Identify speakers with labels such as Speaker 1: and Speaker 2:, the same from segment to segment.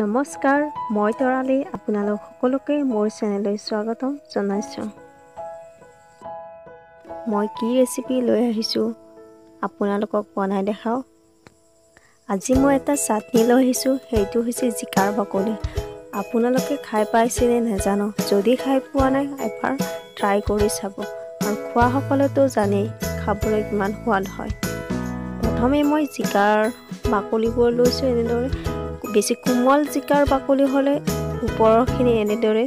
Speaker 1: নমস্কাৰ, মই তৰালি আপোনালোক সকলোকে মোৰ চেনেললৈ স্বাগতম জনাইছোঁ। মই কি ৰেচিপি লৈ আহিছোঁ আপোনালোকক বনাই দেখাওঁ। আজি মই এটা চাটনি লৈ আহিছোঁ, সেইটো হৈছে জিকাৰ বাকলি। আপোনালোকে খাই পাইছেনে নাজানো, যদি খাই পোৱা নাই এবাৰ ট্ৰাই কৰি চাব। আৰু খোৱাসকলেতো জানেই খাবলৈ কিমান সোৱাদ হয়। প্ৰথমে মই জিকাৰ বাকলিবোৰ লৈছোঁ এনেদৰে। বেছি কোমল জিকাৰ বাকলি হ'লে ওপৰৰখিনি এনেদৰে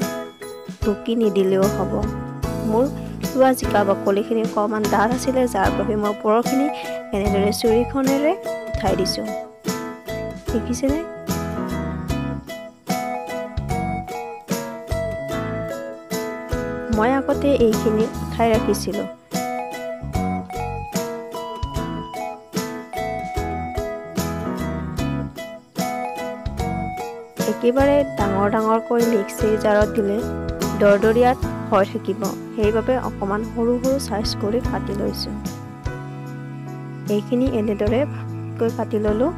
Speaker 1: টুকি নিদিলেও হ'ব। মোৰ লোৱা জিকাৰ বাকলিখিনি অকণমান ডাঠ আছিলে, যাৰ বাবে মই ওপৰৰখিনি এনেদৰে চুৰিখনেৰে উঠাই দিছোঁ। দেখিছেনে? মই আগতে এইখিনি উঠাই ৰাখিছিলোঁ। একেবাৰে ডাঙৰকৈ মিক্সিৰ জাৰত দিলে দৰদৰীয়াত হৈ থাকিব, সেইবাবে অকণমান সৰু চাইজ কৰি কাটি লৈছোঁ। এইখিনি এনেদৰে ভাগকৈ কাটি ল'লোঁ।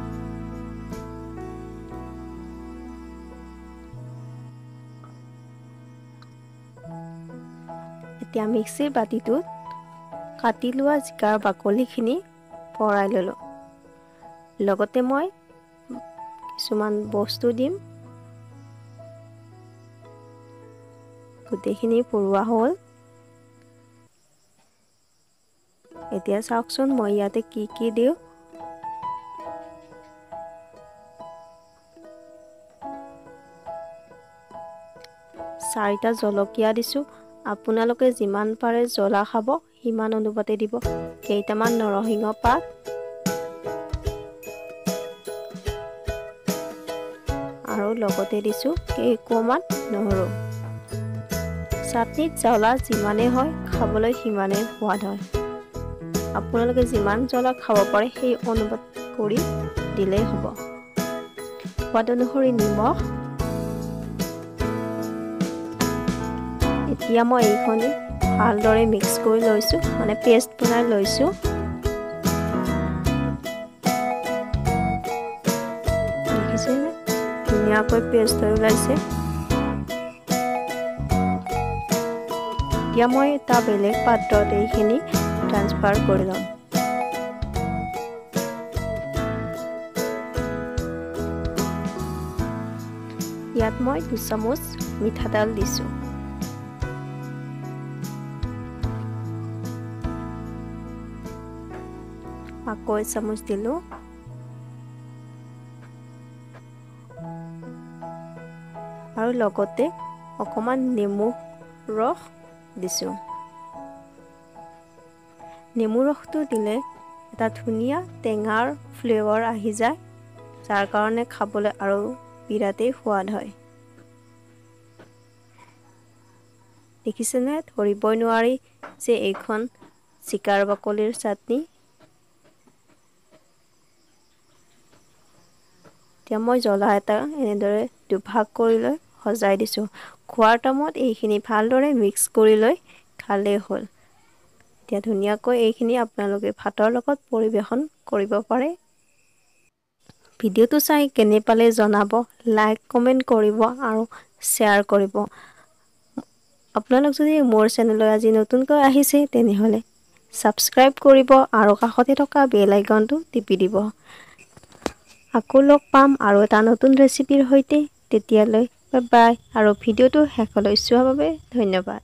Speaker 1: এতিয়া মিক্সিৰ বাতিটোত কাটি লোৱা জিকাৰ বাকলিখিনি ভৰাই ল'লোঁ। লগতে মই কিছুমান বস্তু দিম। গোটেইখিনি পৰুৱা হ'ল। এতিয়া চাওকচোন মই ইয়াতে কি দিওঁ। চাৰিটা জলকীয়া দিছোঁ। আপোনালোকে যিমান পাৰে জ্বলা খাব সিমান অনুপাতে দিব। কেইটামান নৰসিংহ পাত, আৰু লগতে দিছোঁ কেইকোমাত নহৰু। চাটনিত জ্বলা যিমানেই হয় খাবলৈ সিমানেই সোৱাদ হয়। আপোনালোকে যিমান জ্বলা খাব পাৰে সেই অনুপাত কৰি দিলেই হ'ব। সোৱাদ অনুসৰি নিমখ। এতিয়া মই এইখিনি ভালদৰে মিক্স কৰি লৈছোঁ, মানে পেষ্ট বনাই লৈছোঁ। দেখিছেনে? ধুনীয়াকৈ পেষ্ট হৈ ওলাইছে। এতিয়া মই এটা বেলেগ পাত্ৰত এইখিনি ট্ৰান্সফাৰ কৰি ল'ম। ইয়াত মই 2 চামুচ মিঠাতেল দিছোঁ। আকৌ 1 চামুচ দিলোঁ। আৰু লগতে অকণমান নেমু ৰস দিছোঁ। নেমু ৰসটো দিলে এটা ধুনীয়া টেঙাৰ ফ্লেভাৰ আহি যায়, যাৰ কাৰণে খাবলৈ আৰু বিৰাটেই সোৱাদ হয়। দেখিছেনে? ধৰিবই নোৱাৰি যে এইখন জিকাৰ বাকলিৰ চাটনি। এতিয়া মই জ্বলা এটা এনেদৰে দুভাগ কৰি লৈ সজাই দিছোঁ। খোৱাৰ টাইমত এইখিনি ভালদৰে মিক্স কৰি লৈ খালেই হ'ল। এতিয়া ধুনীয়াকৈ এইখিনি আপোনালোকে ভাতৰ লগত পৰিৱেশন কৰিব পাৰে। ভিডিঅ'টো চাই কেনে পালে জনাব, লাইক কমেণ্ট কৰিব আৰু শ্বেয়াৰ কৰিব। আপোনালোক যদি মোৰ চেনেললৈ আজি নতুনকৈ আহিছে তেনেহ'লে ছাবস্ক্ৰাইব কৰিব আৰু কাষতে থকা বেল আইকনটো টিপি দিব। আকৌ লগ পাম আৰু এটা নতুন ৰেচিপিৰ সৈতে। তেতিয়ালৈ বাই বাই, আৰু ভিডিঅ'টো শেষলৈ চোৱাৰ বাবে ধন্যবাদ।